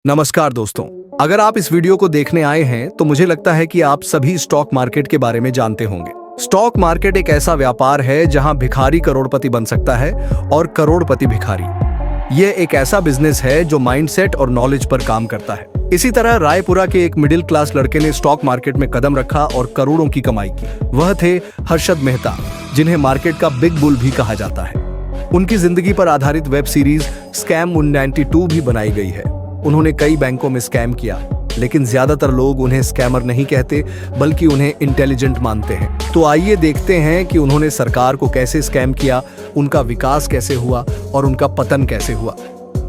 नमस्कार दोस्तों, अगर आप इस वीडियो को देखने आए हैं तो मुझे लगता है कि आप सभी स्टॉक मार्केट के बारे में जानते होंगे। स्टॉक मार्केट एक ऐसा व्यापार है जहां भिखारी करोड़पति बन सकता है और करोड़पति भिखारी। यह एक ऐसा बिजनेस है जो माइंडसेट और नॉलेज पर काम करता है। इसी तरह रायपुरा के एक मिडिल क्लास लड़के ने स्टॉक मार्केट में कदम रखा और करोड़ों की कमाई की। वह थे हर्षद मेहता, जिन्हें मार्केट का बिग बुल भी कहा जाता है। उनकी जिंदगी पर आधारित वेब सीरीज स्कैम 192 भी बनाई गई है। उन्होंने कई बैंकों में स्कैम किया, लेकिन ज्यादातर लोग उन्हें स्कैमर नहीं कहते बल्कि उन्हें इंटेलिजेंट मानते हैं। तो आइए देखते हैं कि उन्होंने सरकार को कैसे स्कैम किया, उनका विकास कैसे हुआ और उनका पतन कैसे हुआ।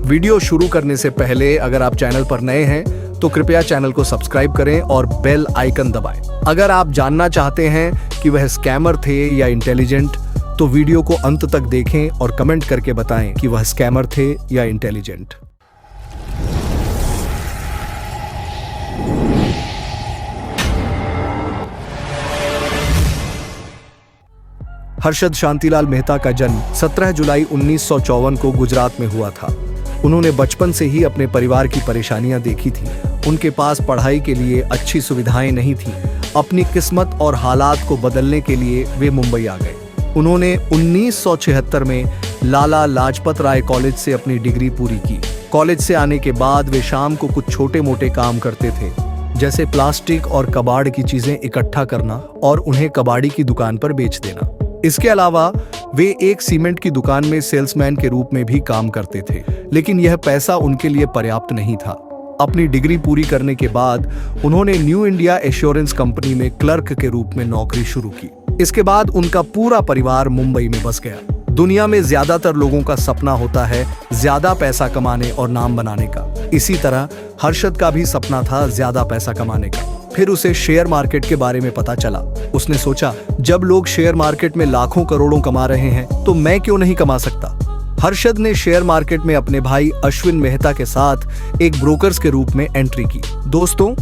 वीडियो शुरू करने से पहले अगर आप चैनल पर नए हैं तो कृपया चैनल को सब्सक्राइब करें और बेल आइकन दबाएं। अगर आप जानना चाहते हैं कि वह स्कैमर थे या इंटेलिजेंट, तो वीडियो को अंत तक देखें और कमेंट करके बताएं कि वह स्कैमर थे या इंटेलिजेंट। हर्षद शांतिलाल मेहता का जन्म 17 जुलाई 1954 को गुजरात में हुआ था। उन्होंने बचपन से ही अपने परिवार की परेशानियां देखी थी। उनके पास पढ़ाई के लिए अच्छी सुविधाएं नहीं थीं। अपनी किस्मत और हालात को बदलने के लिए वे मुंबई आ गए। उन्होंने 1976 में लाला लाजपत राय कॉलेज से अपनी डिग्री पूरी की। कॉलेज से आने के बाद वे शाम को कुछ छोटे मोटे काम करते थे, जैसे प्लास्टिक और कबाड़ की चीजें इकट्ठा करना और उन्हें कबाड़ी की दुकान पर बेच देना। इसके अलावा वे एक सीमेंट की दुकान में सेल्समैन के रूप में भी काम करते थे, लेकिन यह पैसा उनके लिए पर्याप्त नहीं था। अपनी डिग्री पूरी करने के बाद उन्होंने न्यू इंडिया एश्योरेंस कंपनी में क्लर्क के रूप में नौकरी शुरू की। इसके बाद उनका पूरा परिवार मुंबई में बस गया। दुनिया में ज्यादातर लोगों का सपना होता है ज्यादा पैसा कमाने और नाम बनाने का। इसी तरह हर्षद का भी सपना था ज्यादा पैसा कमाने का। फिर उसे शेयर मार्केट के बारे में पता चला। उसने सोचा, जब लोग शेयर मार्केट में लाखों करोड़ों कमा रहे हैं तो मैं क्यों नहीं कमा सकता। हर्षद ने शेयर मार्केट में अपने भाई अश्विन मेहता के साथ एक ब्रोकर्स के रूप में एंट्री की। दोस्तों,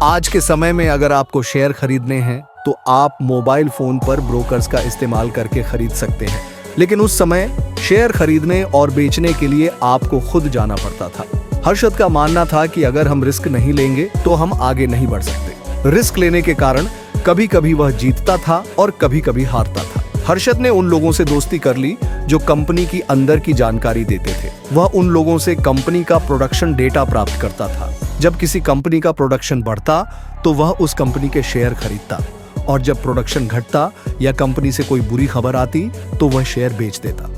आज के समय में अगर आपको शेयर खरीदने हैं तो आप मोबाइल फोन पर ब्रोकर्स का इस्तेमाल करके खरीद सकते हैं, लेकिन उस समय शेयर खरीदने और बेचने के लिए आपको खुद जाना पड़ता था। हर्षद का मानना था कि अगर हम रिस्क नहीं लेंगे तो हम आगे नहीं बढ़ सकते। रिस्क लेने के कारण कभी कभी वह जीतता था और कभी कभी हारता था। हर्षद ने उन लोगों से दोस्ती कर ली जो कंपनी की अंदर की जानकारी देते थे। वह उन लोगों से कंपनी का प्रोडक्शन डेटा प्राप्त करता था। जब किसी कंपनी का प्रोडक्शन बढ़ता तो वह उस कंपनी के शेयर खरीदता, और जब प्रोडक्शन घटता या कंपनी से कोई बुरी खबर आती तो वह शेयर बेच देता।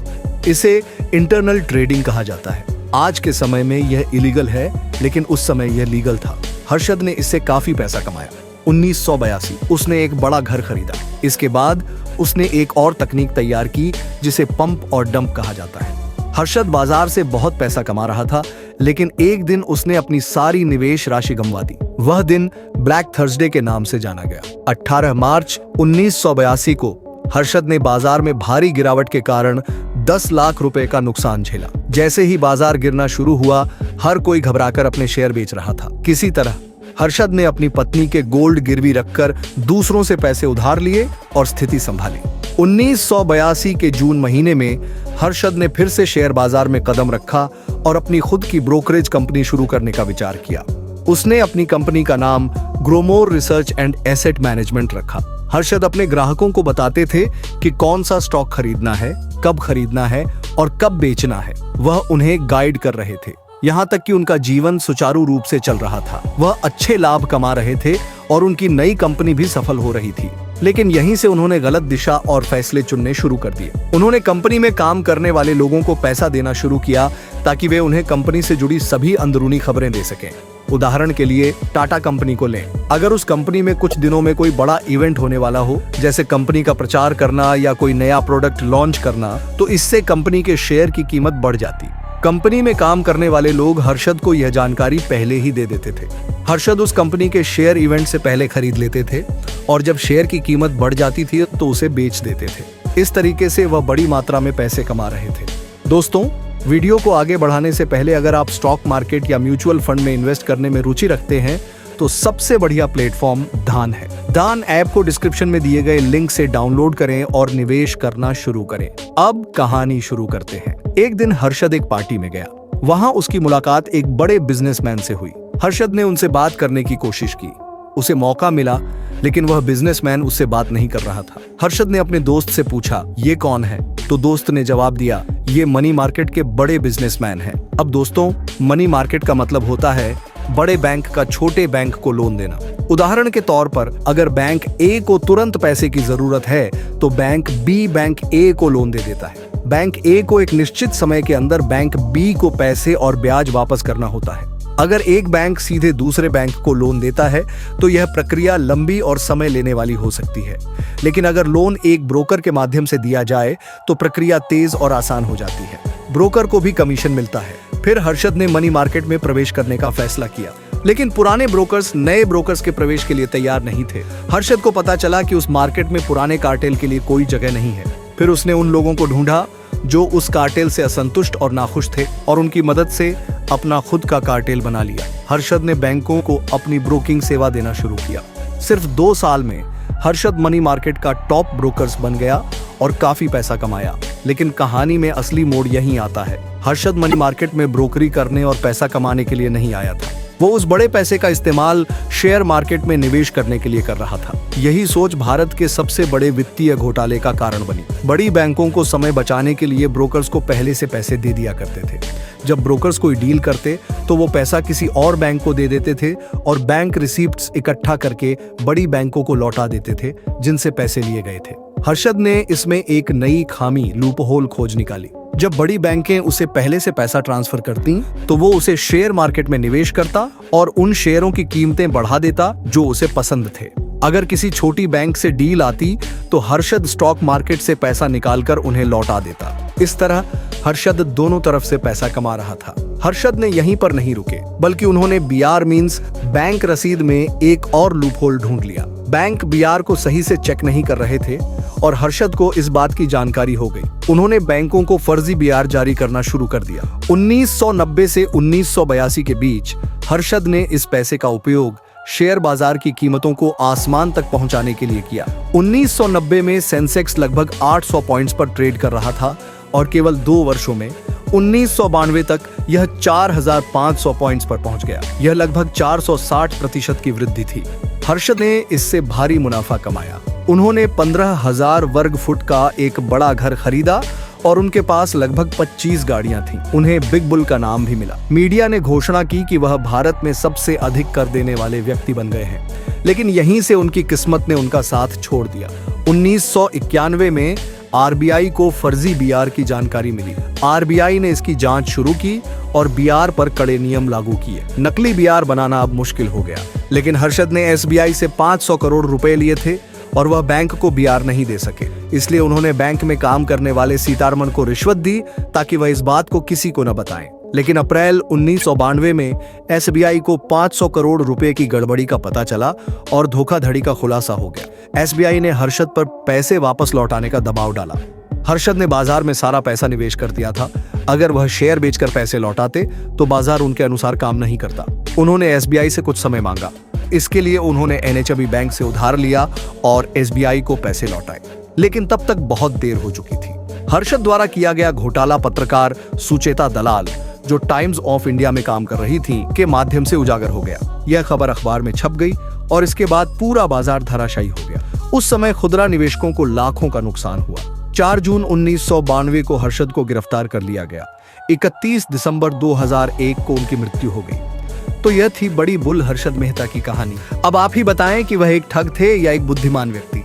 इसे इंटरनल ट्रेडिंग कहा जाता है। आज के समय में यह इलीगल है, लेकिन उस समय यह लीगल था। हर्षद ने इससे काफी पैसा कमाया। 1982 उसने एक बड़ा घर खरीदा। इसके बाद उसने एक और तकनीक तैयार की जिसे पंप और डंप कहा जाता है। हर्षद बाजार से बहुत पैसा कमा रहा था, लेकिन एक दिन उसने अपनी सारी निवेश राशि गंवा दी। वह दिन ब्लैक थर्सडे के नाम से जाना गया। 18 मार्च 1982 को हर्षद ने बाजार में भारी गिरावट के कारण 10 लाख रुपए का नुकसान झेला। जैसे ही बाजार गिरना शुरू हुआ, हर कोई घबराकर अपने शेयर बेच रहा था। किसी तरह हर्षद ने अपनी पत्नी के गोल्ड गिरवी रखकर दूसरों से पैसे उधार लिए और स्थिति संभाली। 1982 के जून महीने में हर्षद ने फिर से शेयर बाजार में कदम रखा और अपनी खुद की ब्रोकरेज कंपनी शुरू करने का विचार किया। उसने अपनी कंपनी का नाम Growmore research and asset management रखा। हर्षद अपने ग्राहकों को बताते थे कि कौन सा स्टॉक खरीदना है, कब खरीदना है और कब बेचना है। वह उन्हें गाइड कर रहे थे, यहाँ तक कि उनका जीवन सुचारू रूप से चल रहा था। वह अच्छे लाभ कमा रहे थे और उनकी नई कंपनी भी सफल हो रही थी। लेकिन यहीं से उन्होंने गलत दिशा और फैसले चुनने शुरू कर दिए। उन्होंने कंपनी में काम करने वाले लोगों को पैसा देना शुरू किया ताकि वे उन्हें कंपनी से जुड़ी सभी अंदरूनी खबरें दे सकें। उदाहरण के लिए टाटा कंपनी को लें। अगर उस कंपनी में कुछ दिनों में कोई बड़ा इवेंट होने वाला हो, जैसे कंपनी का प्रचार करना या कोई नया प्रोडक्ट लॉन्च करना, तो इससे कंपनी के शेयर की कीमत बढ़ जाती। कंपनी में काम करने वाले लोग हर्षद को यह जानकारी पहले ही दे देते थे। हर्षद उस कंपनी के शेयर इवेंट से पहले खरीद लेते थे और जब शेयर की कीमत बढ़ जाती थी तो उसे बेच देते थे। इस तरीके से वह बड़ी मात्रा में पैसे कमा रहे थे। दोस्तों, वीडियो को आगे बढ़ाने से पहले अगर आप स्टॉक मार्केट या म्यूचुअल फंड में इन्वेस्ट करने में रुचि रखते हैं तो सबसे बढ़िया प्लेटफॉर्म दान है। दान ऐप को डिस्क्रिप्शन में दिए गए लिंक से डाउनलोड करें और निवेश करना शुरू करें। अब कहानी शुरू करते हैं। एक दिन हर्षद एक पार्टी में गया। वहां उसकी मुलाकात एक बड़े बिजनेसमैन से हुई। हर्षद ने उनसे बात करने की कोशिश की। उसे मौका मिला, लेकिन वह बिजनेसमैन उससे बात नहीं कर रहा था। हर्षद ने अपने दोस्त से पूछा, ये कौन है? तो दोस्त ने जवाब दिया, ये मनी मार्केट के बड़े बिजनेसमैन हैं। अब दोस्तों, मनी मार्केट का मतलब होता है बड़े बैंक का छोटे बैंक को लोन देना। उदाहरण के तौर पर अगर बैंक ए को तुरंत पैसे की जरूरत है तो बैंक बी बैंक ए को लोन दे देता है। बैंक ए को एक निश्चित समय के अंदर बैंक बी को पैसे और ब्याज वापस करना होता है। अगर एक बैंक सीधे दूसरे बैंक को लोन देता है तो यह प्रक्रिया लंबी और समय लेने वाली हो सकती है, लेकिन अगर लोन एक ब्रोकर के माध्यम से दिया जाए तो प्रक्रिया तेज और आसान हो जाती है। ब्रोकर को भी कमीशन मिलता है। फिर हर्षद ने मनी मार्केट में प्रवेश करने का फैसला किया, लेकिन पुराने ब्रोकर्स नए ब्रोकर्स के प्रवेश के लिए तैयार नहीं थे। हर्षद को पता चला कि उस मार्केट में पुराने कार्टेल के लिए कोई जगह नहीं है। फिर उसने उन लोगों को ढूंढा जो उस कार्टेल से असंतुष्ट और नाखुश थे और उनकी मदद से अपना खुद का कार्टेल बना लिया। हर्षद ने बैंकों को अपनी ब्रोकिंग सेवा देना शुरू किया। सिर्फ 2 साल में हर्षद मनी मार्केट का टॉप ब्रोकर्स बन गया और काफी पैसा कमाया। लेकिन कहानी में असली मोड़ यहीं आता है। हर्षद मनी मार्केट में ब्रोकरी करने और पैसा कमाने के लिए नहीं आया था। वो उस बड़े पैसे का इस्तेमाल शेयर मार्केट में निवेश करने के लिए कर रहा था। यही सोच भारत के सबसे बड़े वित्तीय घोटाले का कारण बनी। बड़ी बैंकों को समय बचाने के लिए ब्रोकर्स को पहले से पैसे दे दिया करते थे। जब ब्रोकर्स कोई डील करते तो वो पैसा किसी और बैंक को दे देते थे और बैंक रिसीप्ट्स इकट्ठा करके बड़ी बैंकों को लौटा देते थे जिनसे पैसे लिए गए थे। हर्षद ने इसमें एक नई खामी लूपहोल खोज निकाली। जब बड़ी बैंकें उसे पहले से पैसा ट्रांसफर करती तो वो उसे शेयर मार्केट में निवेश करता और उन शेयरों की कीमतें बढ़ा देता जो उसे पसंद थे। अगर किसी छोटी बैंक से डील आती तो हर्षद स्टॉक मार्केट से पैसा निकालकर उन्हें लौटा देता। इस तरह हर्षद दोनों तरफ से पैसा कमा रहा था। हर्षद ने यहीं पर नहीं रुके, बल्कि उन्होंने बीआर मींस बैंक रसीद में एक और लूपहोल ढूंढ लिया। बैंक बीआर को सही से चेक नहीं कर रहे थे और हर्षद को इस बात की जानकारी हो गई। उन्होंने बैंकों को फर्जी बीआर जारी करना शुरू कर दिया। 1990 से 1982 के बीच हर्षद ने इस पैसे का उपयोग शेयर बाजार की कीमतों को आसमान तक पहुंचाने के लिए किया। 1990 में सेंसेक्स लगभग 800 पॉइंट्स पर ट्रेड कर रहा था और केवल 2 वर्षों में 1992 तक यह 4500 पॉइंट्स पर पहुंच गया। यह लगभग 460% की वृद्धि थी। हर्षद ने इससे भारी मुनाफा कमाया। उन्होंने 15,000 वर्ग फुट का एक बड़ा घर खरीदा और उनके पास लगभग 25 गाड़ियां थीं। उन्हें बिग बुल का नाम भी मिला। मीडिया ने घोषणा की कि वह भारत में सबसे अधिक कर देने वाले व्यक्ति बन गए हैं, लेकिन यहीं से उनकी किस्मत ने उनका साथ छोड़ दिया। 1991 में आरबीआई को फर्जी बीआर की जानकारी मिली। आरबीआई ने इसकी जांच शुरू की और बीआर पर कड़े नियम लागू किए। नकली बीआर बनाना अब मुश्किल हो गया, लेकिन हर्षद ने एसबीआई से 500 करोड़ रुपए लिए थे और वह बैंक को बीआर नहीं दे सके। इसलिए उन्होंने बैंक में काम करने वाले सीतारमन को रिश्वत दी ताकि वह इस बात को किसी को न बताएं। लेकिन अप्रैल 1992 में एसबीआई को 500 करोड़ रुपए की गड़बड़ी का पता चला और धोखाधड़ी का खुलासा हो गया। एसबीआई ने हर्षद पर पैसे वापस लौटाने का दबाव डाला। हर्षद ने बाजार में सारा पैसा निवेश कर दिया था। अगर वह शेयर बेचकर पैसे लौटाते तो बाजार उनके अनुसार काम नहीं करता। उन्होंने एसबीआई से कुछ समय मांगा। इसके लिए उन्होंने एनएचबी बैंक से उधार लिया और एसबीआई को पैसे लौटाए, लेकिन तब तक बहुत देर हो चुकी थी। हर्षद द्वारा किया गया घोटाला पत्रकार सुचेता दलाल, जो टाइम्स ऑफ इंडिया में काम कर रही थी, के माध्यम से उजागर हो गया। यह खबर अखबार में छप गई और इसके बाद पूरा बाजार धराशायी हो गया। उस समय खुदरा निवेशकों को लाखों का नुकसान हुआ। 4 जून 1992 को हर्षद को गिरफ्तार कर लिया गया। 31 दिसंबर 2001 को उनकी मृत्यु हो गई। तो यह थी बड़ी बुल हर्षद मेहता की कहानी। अब आप ही बताएं कि वह एक ठग थे या एक बुद्धिमान व्यक्ति।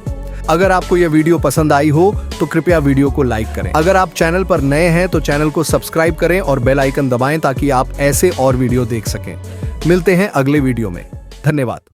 अगर आपको यह वीडियो पसंद आई हो तो कृपया वीडियो को लाइक करें। अगर आप चैनल पर नए हैं तो चैनल को सब्सक्राइब करें और बेल आइकन दबाएं ताकि आप ऐसे और वीडियो देख सकें। मिलते हैं अगले वीडियो में। धन्यवाद।